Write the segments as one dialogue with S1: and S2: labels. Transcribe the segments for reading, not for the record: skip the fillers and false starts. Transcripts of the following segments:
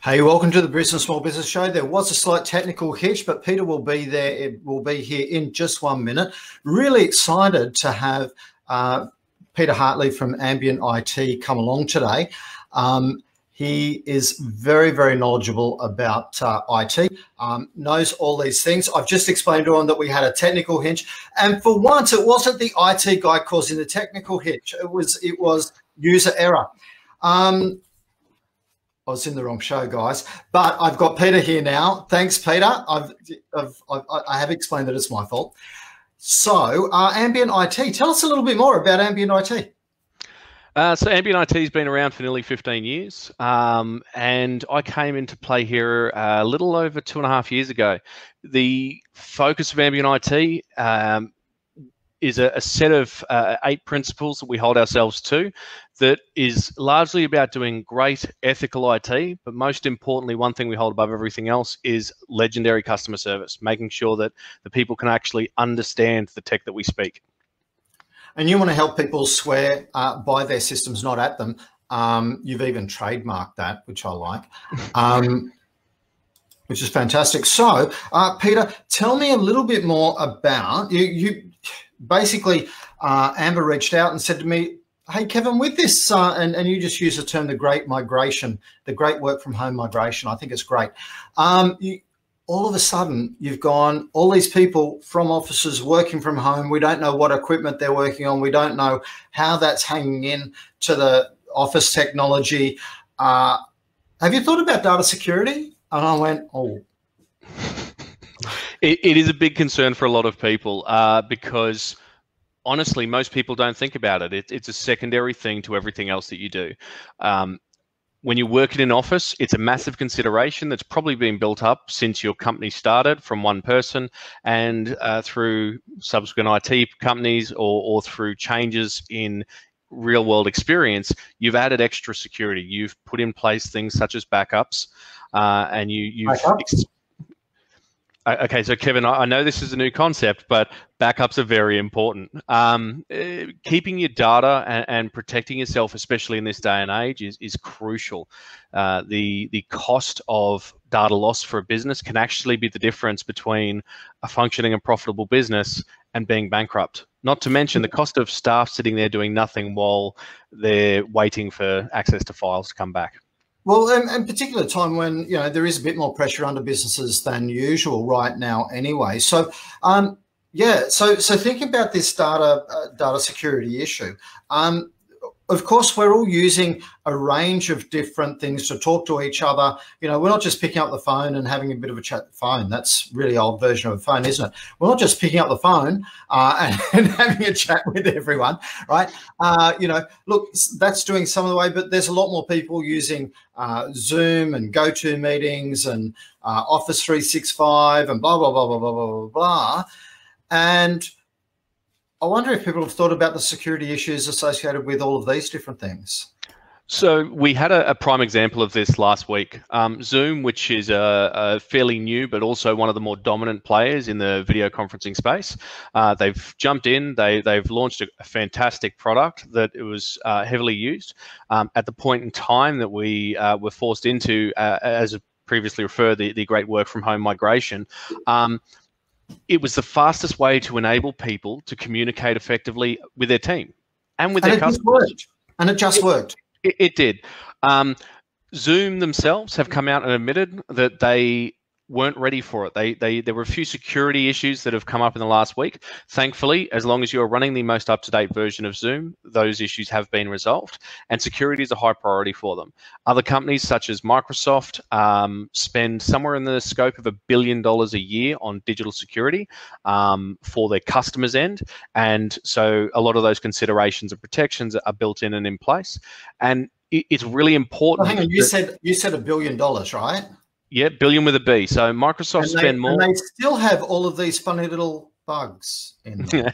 S1: Hey, welcome to the Brisbane Small Business Show. There was a slight technical hitch, but Peter will be there. It will be here in just 1 minute. Really excited to have Peter Hartley from Ambient IT come along today. He is very, very knowledgeable about IT, knows all these things. I've just explained to him that we had a technical hitch, and for once, it wasn't the IT guy causing the technical hitch. It was user error. I was in the wrong show, guys, but I've got Peter here now. Thanks, Peter. I have explained that it's my fault. So, Ambient IT, tell us a little bit more about Ambient IT.
S2: So Ambient IT has been around for nearly 15 years, and I came into play here a little over 2.5 years ago. The focus of Ambient IT is a set of 8 principles that we hold ourselves to that is largely about doing great ethical IT, but most importantly, one thing we hold above everything else is legendary customer service, making sure that the people can actually understand the tech that we speak.
S1: And you want to help people swear by their systems, not at them. You've even trademarked that, which I like, which is fantastic. So, Peter, tell me a little bit more about you. Basically, Amber reached out and said to me, hey, Kevin, with this, and you just use the term, the great migration, the great work from home migration. I think it's great. All of a sudden, you've gone, all these people from offices working from home, we don't know what equipment they're working on. We don't know how that's hanging in to the office technology. Have you thought about data security? And I went, oh.
S2: It is a big concern for a lot of people because honestly, most people don't think about it. It's a secondary thing to everything else that you do. When you work in an office, it's a massive consideration that's probably been built up since your company started from one person and through subsequent IT companies or through changes in real world experience, you've added extra security. You've put in place things such as backups and you've... Okay, so Kevin, I know this is a new concept, but backups are very important. Keeping your data and protecting yourself, especially in this day and age, is crucial. The cost of data loss for a business can actually be the difference between a functioning and profitable business and being bankrupt. Not to mention the cost of staff sitting there doing nothing while they're waiting for access to files to come back.
S1: Well, in particular time when, you know, there is a bit more pressure under businesses than usual right now anyway. So, yeah, so thinking about this data security issue, of course, we're all using a range of different things to talk to each other. You know, we're not just picking up the phone and having a bit of a chat. Phone, that's really old version of a phone, isn't it? We're not just picking up the phone and having a chat with everyone, right? You know, look, that's doing some of the way, but there's a lot more people using Zoom and GoToMeetings and Office 365 and blah, blah, blah, blah, blah, blah, blah, blah. And I wonder if people have thought about the security issues associated with all of these different things.
S2: So we had a prime example of this last week. Zoom, which is a fairly new but also one of the more dominant players in the video conferencing space. They've jumped in, they've launched a fantastic product that it was heavily used. At the point in time that we were forced into, as previously referred, the great work from home migration, it was the fastest way to enable people to communicate effectively with their team and with their customers. And it just worked. It did. Zoom themselves have come out and admitted that they weren't ready for it. There were a few security issues that have come up in the last week. Thankfully, as long as you're running the most up-to-date version of Zoom, those issues have been resolved, and security is a high priority for them. Other companies such as Microsoft spend somewhere in the scope of $1 billion a year on digital security for their customers' end, and so a lot of those considerations and protections are built in and in place. And it's really important.
S1: Well, hang on, you said $1 billion, right?
S2: Yeah, billion with a B. So Microsoft spend more.
S1: And they still have all of these funny little bugs in there.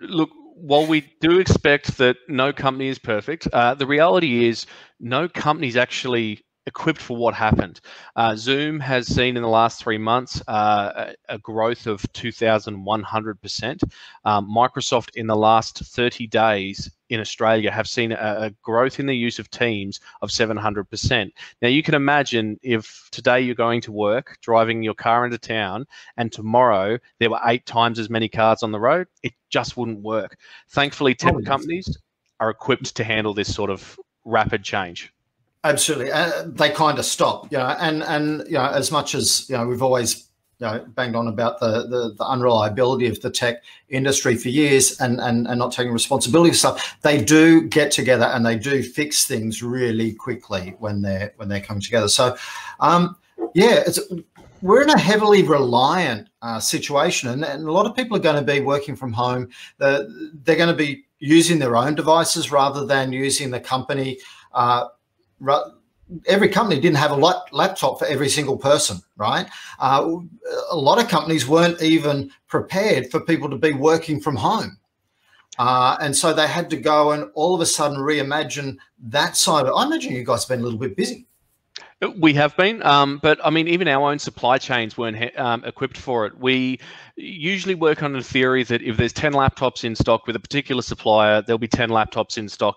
S2: Look, while we do expect that no company is perfect, the reality is no company is actually equipped for what happened. Zoom has seen in the last 3 months a growth of 2,100%. Microsoft in the last 30 days in Australia have seen a growth in the use of Teams of 700%. Now you can imagine if today you're going to work, driving your car into town, and tomorrow there were 8 times as many cars on the road, it just wouldn't work. Thankfully, tech companies are equipped to handle this sort of rapid change.
S1: Absolutely, they kind of stop, and as much as we've always banged on about the unreliability of the tech industry for years, and not taking responsibility for stuff, they do get together and they do fix things really quickly when they're coming together. So, we're in a heavily reliant situation, and a lot of people are going to be working from home. They're going to be using their own devices rather than using the company. Every company didn't have a laptop for every single person, right? A lot of companies weren't even prepared for people to be working from home. And so they had to go and all of a sudden reimagine that side of it. I imagine you guys have been a little bit busy.
S2: We have been, but I mean, even our own supply chains weren't equipped for it. We usually work on the theory that if there's 10 laptops in stock with a particular supplier, there'll be 10 laptops in stock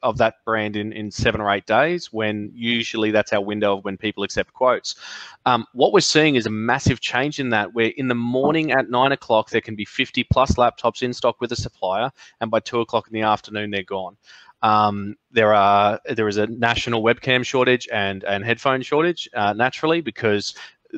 S2: of that brand in 7 or 8 days, when usually that's our window of when people accept quotes. What we're seeing is a massive change in that, where in the morning at 9 o'clock, there can be 50 plus laptops in stock with a supplier, and by 2 o'clock in the afternoon, they're gone. There is a national webcam shortage and headphone shortage, naturally, because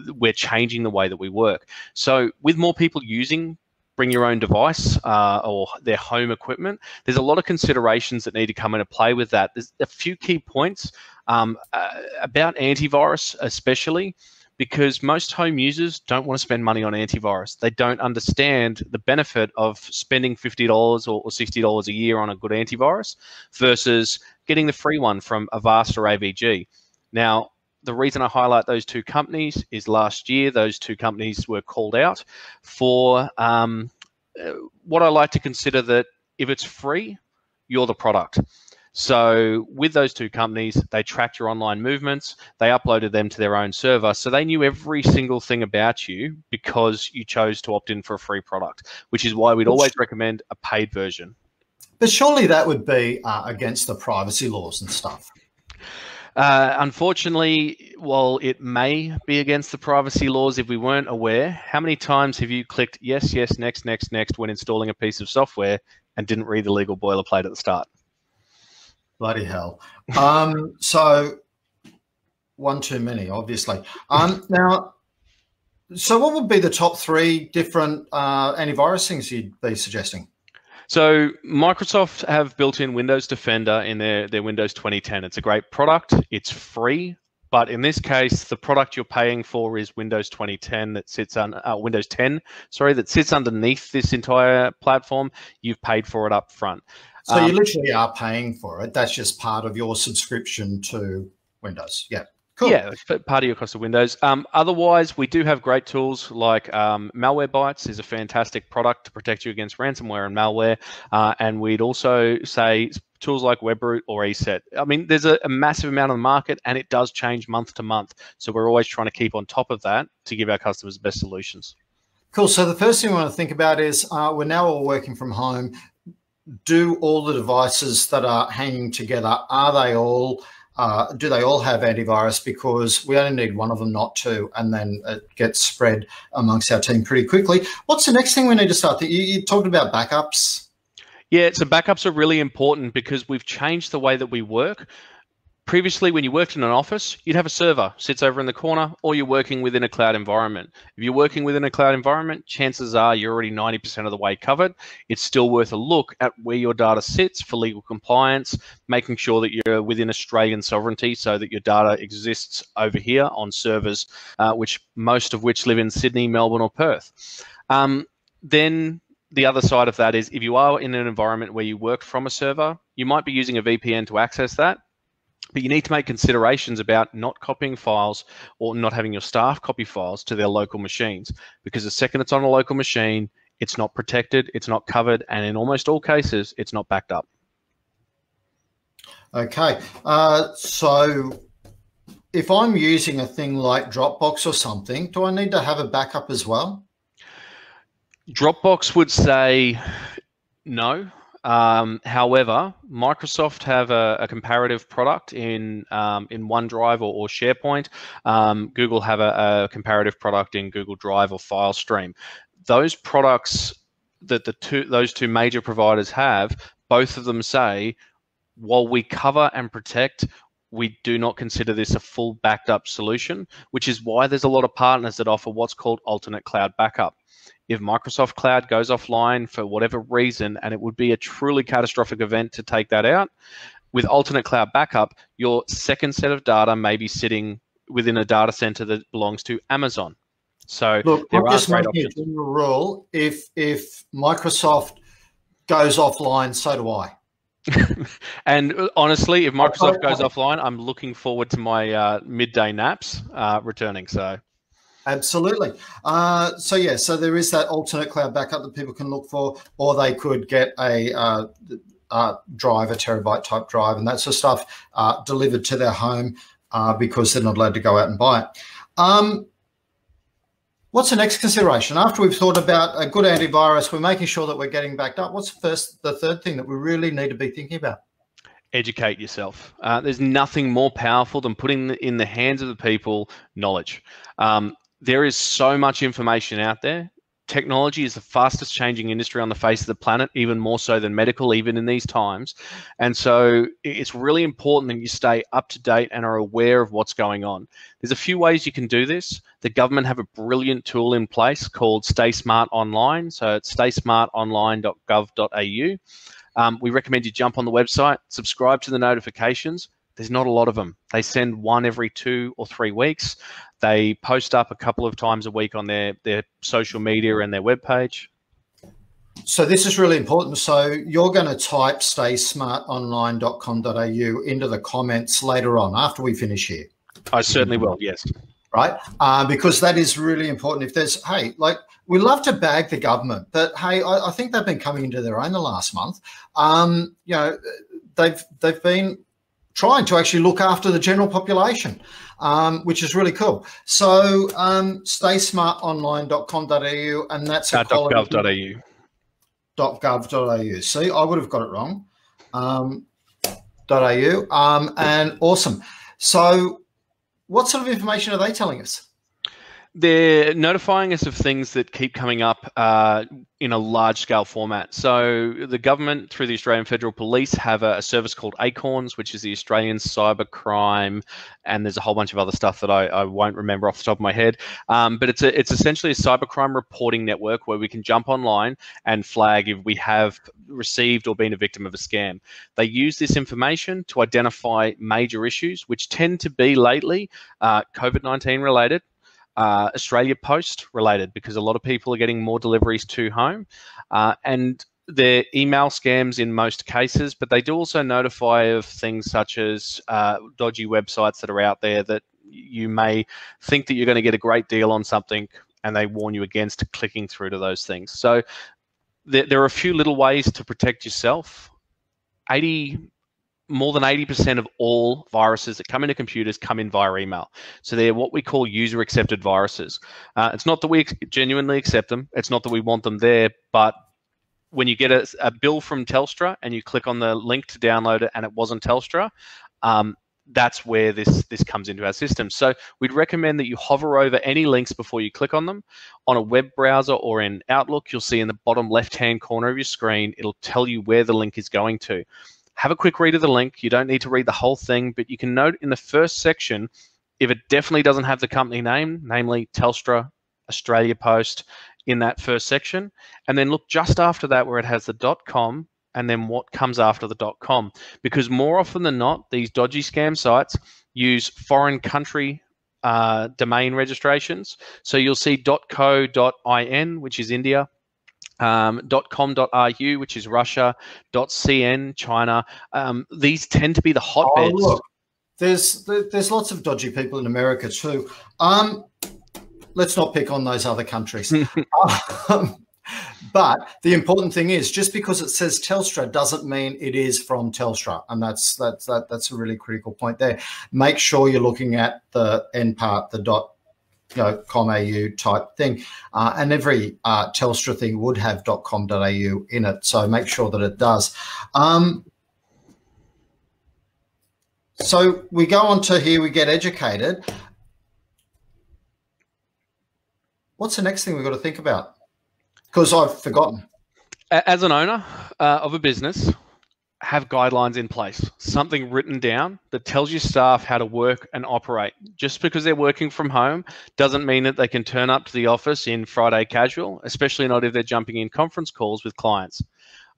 S2: we're changing the way that we work. So with more people using bring your own device or their home equipment, there's a lot of considerations that need to come into play with that. There's a few key points about antivirus, especially because most home users don't want to spend money on antivirus. They don't understand the benefit of spending $50 or $60 a year on a good antivirus versus getting the free one from Avast or AVG. Now, the reason I highlight those 2 companies is last year, those 2 companies were called out for what I like to consider that if it's free, you're the product. So with those 2 companies, they tracked your online movements, they uploaded them to their own server, so they knew every single thing about you because you chose to opt in for a free product, which is why we'd always recommend a paid version.
S1: But surely that would be against the privacy laws and stuff.
S2: Unfortunately, while it may be against the privacy laws if we weren't aware, how many times have you clicked yes, yes, next, next, next when installing a piece of software and didn't read the legal boilerplate at the start?
S1: Bloody hell. So one too many, obviously. Now, so what would be the top 3 different antivirus things you'd be suggesting?
S2: So Microsoft have built in Windows Defender in their Windows 2010. It's a great product. It's free. But in this case, the product you're paying for is Windows 2010 that sits on Windows 10, sorry, that sits underneath this entire platform. You've paid for it up front.
S1: So you literally are paying for it. That's just part of your subscription to Windows. Yeah, cool.
S2: Yeah, part of your cost of Windows. Otherwise, we do have great tools like Malwarebytes is a fantastic product to protect you against ransomware and malware. And we'd also say tools like WebRoot or ESET. I mean, there's a massive amount on the market, and it does change month to month. So we're always trying to keep on top of that to give our customers the best solutions. Cool.
S1: So the first thing we want to think about is we're now all working from home. Do all the devices that are hanging together, are they all, do they all have antivirus? Because we only need one of them not to, and then it gets spread amongst our team pretty quickly. What's the next thing we need to start? You talked about backups.
S2: Yeah, so backups are really important because we've changed the way that we work. Previously, when you worked in an office, you'd have a server sits over in the corner, or you're working within a cloud environment. If you're working within a cloud environment, chances are you're already 90% of the way covered. It's still worth a look at where your data sits for legal compliance, making sure that you're within Australian sovereignty so that your data exists over here on servers, most of which live in Sydney, Melbourne, or Perth. Then the other side of that is if you are in an environment where you work from a server, you might be using a VPN to access that. But you need to make considerations about not copying files or not having your staff copy files to their local machines, because the second it's on a local machine, it's not protected, it's not covered, and in almost all cases, it's not backed up.
S1: Okay, so if I'm using a thing like Dropbox or something, do I need to have a backup as well?
S2: Dropbox would say no. However, Microsoft have a comparative product in OneDrive or SharePoint. Google have a comparative product in Google Drive or FileStream. Those products that those two major providers have, both of them say, while we cover and protect, we do not consider this a full backed up solution, which is why there's a lot of partners that offer what's called alternate cloud backup. If Microsoft Cloud goes offline for whatever reason, and it would be a truly catastrophic event to take that out, with alternate cloud backup, your second set of data may be sitting within a data center that belongs to Amazon. So
S1: look,
S2: there
S1: I'm
S2: are
S1: just
S2: great
S1: making
S2: options.
S1: a general rule. If Microsoft goes offline, so do I.
S2: And honestly, if Microsoft goes offline, I'm looking forward to my midday naps returning. So.
S1: Absolutely. So there is that alternate cloud backup that people can look for, or they could get a drive, a terabyte type drive, and that sort of stuff delivered to their home because they're not allowed to go out and buy it. What's the next consideration? After we've thought about a good antivirus, we're making sure that we're getting backed up. What's the third thing that we really need to be thinking about?
S2: Educate yourself. There's nothing more powerful than putting in the hands of the people knowledge. There is so much information out there. Technology is the fastest changing industry on the face of the planet, even more so than medical, even in these times. And so it's really important that you stay up to date and are aware of what's going on. There's a few ways you can do this. The government have a brilliant tool in place called Stay Smart Online. So it's staysmartonline.gov.au. We recommend you jump on the website, subscribe to the notifications. There's not a lot of them. They send one every 2 or 3 weeks. They post up a couple of times a week on their social media and their webpage.
S1: So this is really important. So you're going to type staysmartonline.com.au into the comments later on after we finish here.
S2: I certainly will, yes.
S1: Right? Because that is really important. If there's, hey, like, we love to bag the government, but hey, I think they've been coming into their own the last month. They've been trying to actually look after the general population, which is really cool. So staysmartonline.com.au, and that's
S2: .gov.au.
S1: .gov.au. See, I would have got it wrong. .au, and awesome. So what sort of information are they telling us?
S2: They're notifying us of things that keep coming up in a large-scale format. So the government, through the Australian Federal Police, have a service called ACORNS, which is the Australian Cybercrime, and there's a whole bunch of other stuff that I won't remember off the top of my head. But it's essentially a cybercrime reporting network where we can jump online and flag if we have received or been a victim of a scam. They use this information to identify major issues, which tend to be lately COVID-19 related. Australia Post related, because a lot of people are getting more deliveries to home, and they're email scams in most cases, but they do also notify of things such as dodgy websites that are out there that you may think that you're going to get a great deal on something, and they warn you against clicking through to those things. So there are a few little ways to protect yourself. More than 80% of all viruses that come into computers come in via email. So they're what we call user-accepted viruses. It's not that we genuinely accept them. It's not that we want them there. But when you get a bill from Telstra and you click on the link to download it and it wasn't Telstra, that's where this comes into our system. So we'd recommend that you hover over any links before you click on them. On a web browser or in Outlook, you'll see in the bottom left-hand corner of your screen, it'll tell you where the link is going to. Have a quick read of the link. You don't need to read the whole thing, but you can note in the first section, if it definitely doesn't have the company name, namely Telstra, Australia Post, in that first section, and then look just after that where it has the .com and then what comes after the .com. Because more often than not, these dodgy scam sites use foreign country domain registrations. So you'll see .co.in, which is India, .com.ru, which is Russia, .cn, China. These tend to be the hotbeds.
S1: Oh, look, there's lots of dodgy people in America too. Let's not pick on those other countries. But the important thing is, just because it says Telstra doesn't mean it is from Telstra, and that's a really critical point there. Make sure you're looking at the end part, the .com.au type thing, and every Telstra thing would have .com.au in it, so make sure that it does. So we go on to here, we get educated. What's the next thing we've got to think about? Because I've forgotten.
S2: As an owner of a business, have guidelines in place, something written down that tells your staff how to work and operate. Just because they're working from home doesn't mean that they can turn up to the office in Friday casual, especially not if they're jumping in conference calls with clients.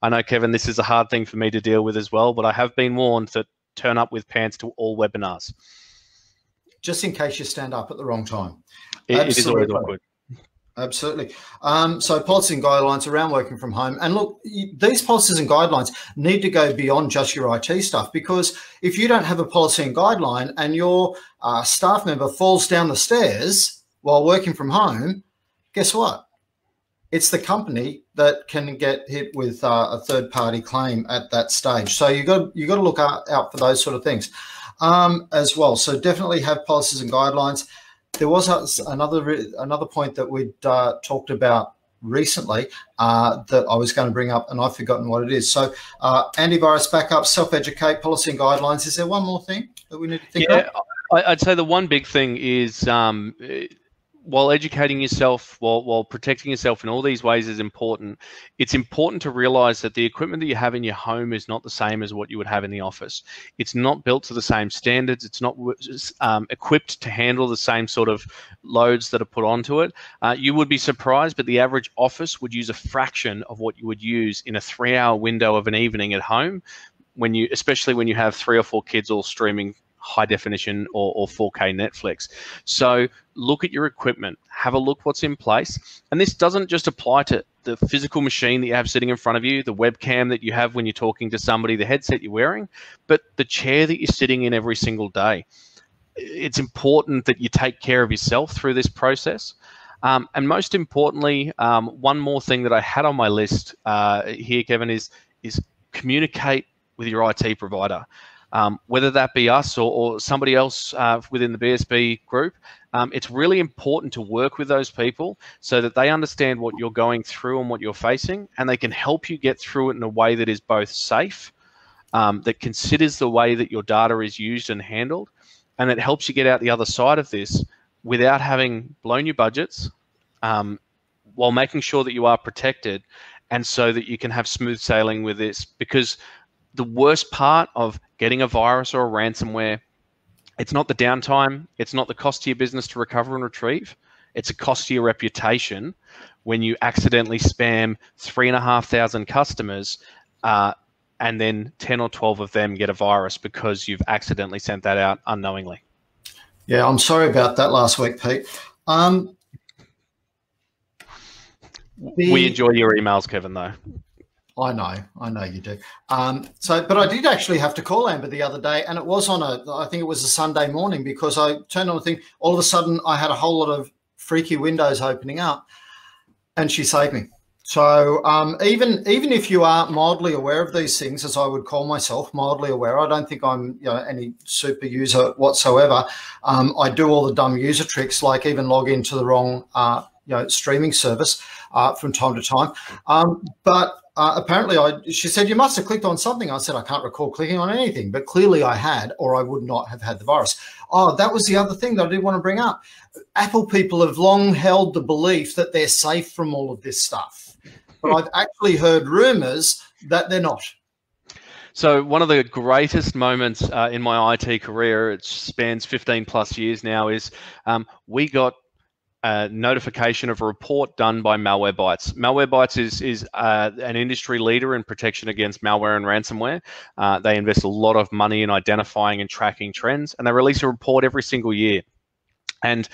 S2: I know, Kevin, this is a hard thing for me to deal with as well, but I have been warned that turn up with pants to all webinars.
S1: Just in case you stand up at the wrong time.
S2: It is always awkward.
S1: Absolutely. So policies and guidelines around working from home. And look, these policies and guidelines need to go beyond just your IT stuff, because if you don't have a policy and guideline and your staff member falls down the stairs while working from home, guess what? It's the company that can get hit with a third-party claim at that stage. So you got to look out for those sort of things as well. So definitely have policies and guidelines. There was another point that we'd talked about recently that I was going to bring up, and I've forgotten what it is. So antivirus backup, self-educate, policy and guidelines. Is there one more thing that we need to think about?
S2: I'd say the one big thing is while educating yourself, while protecting yourself in all these ways is important, it's important to realize that the equipment that you have in your home is not the same as what you would have in the office. It's not built to the same standards. It's not equipped to handle the same sort of loads that are put onto it. You would be surprised, but the average office would use a fraction of what you would use in a 3-hour window of an evening at home, especially when you have 3 or 4 kids all streaming high definition or 4K Netflix. So look at your equipment, have a look what's in place. And this doesn't just apply to the physical machine that you have sitting in front of you, the webcam that you have when you're talking to somebody, the headset you're wearing, but the chair that you're sitting in every single day. It's important that you take care of yourself through this process. And most importantly, one more thing that I had on my list here, Kevin, is communicate with your IT provider. Whether that be us or somebody else within the BSB group, it's really important to work with those people so that they understand what you're going through and what you're facing, and they can help you get through it in a way that is both safe, that considers the way that your data is used and handled, and that helps you get out the other side of this without having blown your budgets, while making sure that you are protected, and so that you can have smooth sailing with this. Because the worst part of getting a virus or a ransomware, it's not the downtime, it's not the cost to your business to recover and retrieve, it's a cost to your reputation when you accidentally spam 3,500 customers and then 10 or 12 of them get a virus because you've accidentally sent that out unknowingly.
S1: Yeah, I'm sorry about that last week, Pete.
S2: We enjoy your emails, Kevin, though.
S1: I know you do. But I did actually have to call Amber the other day, and it was on I think it was a Sunday morning, because I turned on the thing. All of a sudden, I had a whole lot of freaky windows opening up, and she saved me. So even if you are mildly aware of these things, as I would call myself, mildly aware, I don't think I'm any super user whatsoever. I do all the dumb user tricks, like even log into the wrong streaming service from time to time. But apparently, she said, you must have clicked on something. I said, I can't recall clicking on anything, but clearly I had, or I would not have had the virus. Oh, that was the other thing that I did want to bring up. Apple people have long held the belief that they're safe from all of this stuff. But I've actually heard rumors that they're not.
S2: So one of the greatest moments in my IT career, it spans 15 plus years now, is we got a notification of a report done by Malwarebytes. Malwarebytes is an industry leader in protection against malware and ransomware. They invest a lot of money in identifying and tracking trends, and they release a report every single year. And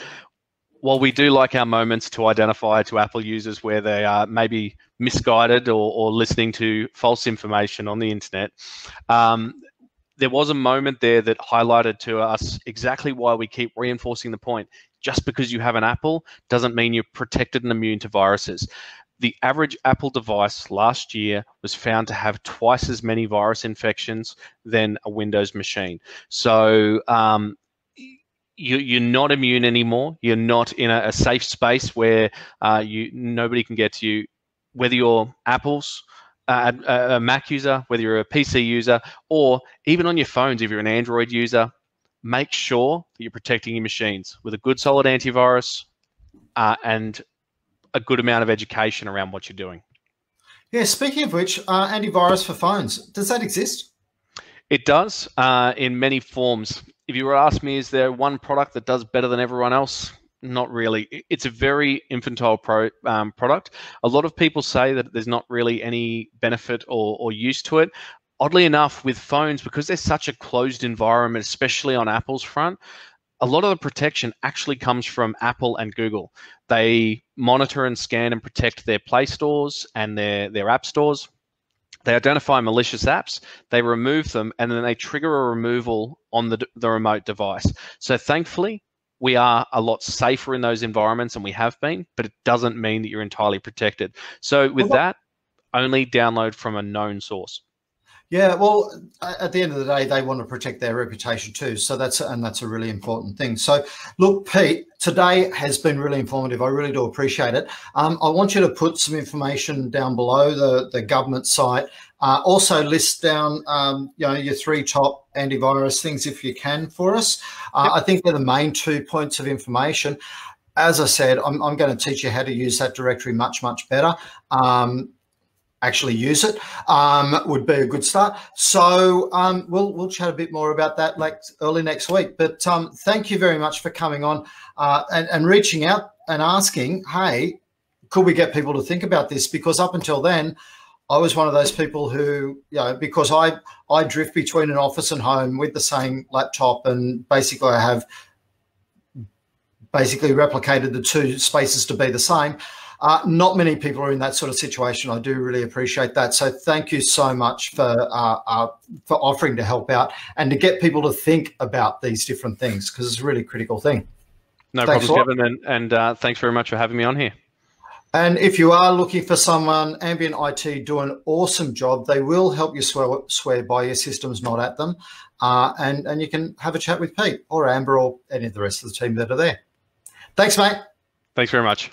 S2: while we do like our moments to identify to Apple users where they are maybe misguided or listening to false information on the internet, there was a moment there that highlighted to us exactly why we keep reinforcing the point. Just because you have an Apple doesn't mean you're protected and immune to viruses. The average Apple device last year was found to have twice as many virus infections than a Windows machine. So you're not immune anymore. You're not in a safe space where nobody can get to you, whether you're Apple's a Mac user, whether you're a PC user, or even on your phones if you're an Android user. Make sure that you're protecting your machines with a good solid antivirus and a good amount of education around what you're doing.
S1: Yeah, speaking of which, antivirus for phones, does that exist?
S2: It does in many forms. If you were to ask me, is there one product that does better than everyone else? Not really. It's a very infantile product. A lot of people say that there's not really any benefit or use to it. Oddly enough, with phones, because they're such a closed environment, especially on Apple's front, a lot of the protection actually comes from Apple and Google. They monitor and scan and protect their Play stores and their app stores. They identify malicious apps, they remove them, and then they trigger a removal on the remote device. So thankfully, we are a lot safer in those environments, and we have been, but it doesn't mean that you're entirely protected. So with that, only download from a known source.
S1: Yeah, well, at the end of the day, they want to protect their reputation too. So that's a really important thing. So look, Pete, today has been really informative. I really do appreciate it. I want you to put some information down below the government site. Also list down, your 3 top antivirus things if you can for us.
S2: Yep.
S1: I think they're the main 2 points of information. As I said, I'm going to teach you how to use that directory much, much better. Actually use it would be a good start. So we'll chat a bit more about that like early next week. But thank you very much for coming on and reaching out and asking, hey, could we get people to think about this? Because up until then, I was one of those people who, because I drift between an office and home with the same laptop, and basically I have replicated the 2 spaces to be the same. Not many people are in that sort of situation. I do really appreciate that. So thank you so much for offering to help out and to get people to think about these different things, because it's a really critical thing.
S2: No problem, Kevin, and thanks very much for having me on here.
S1: And if you are looking for someone, Ambient IT do an awesome job. They will help you swear by your systems, not at them. And you can have a chat with Pete or Amber or any of the rest of the team that are there. Thanks, mate.
S2: Thanks very much.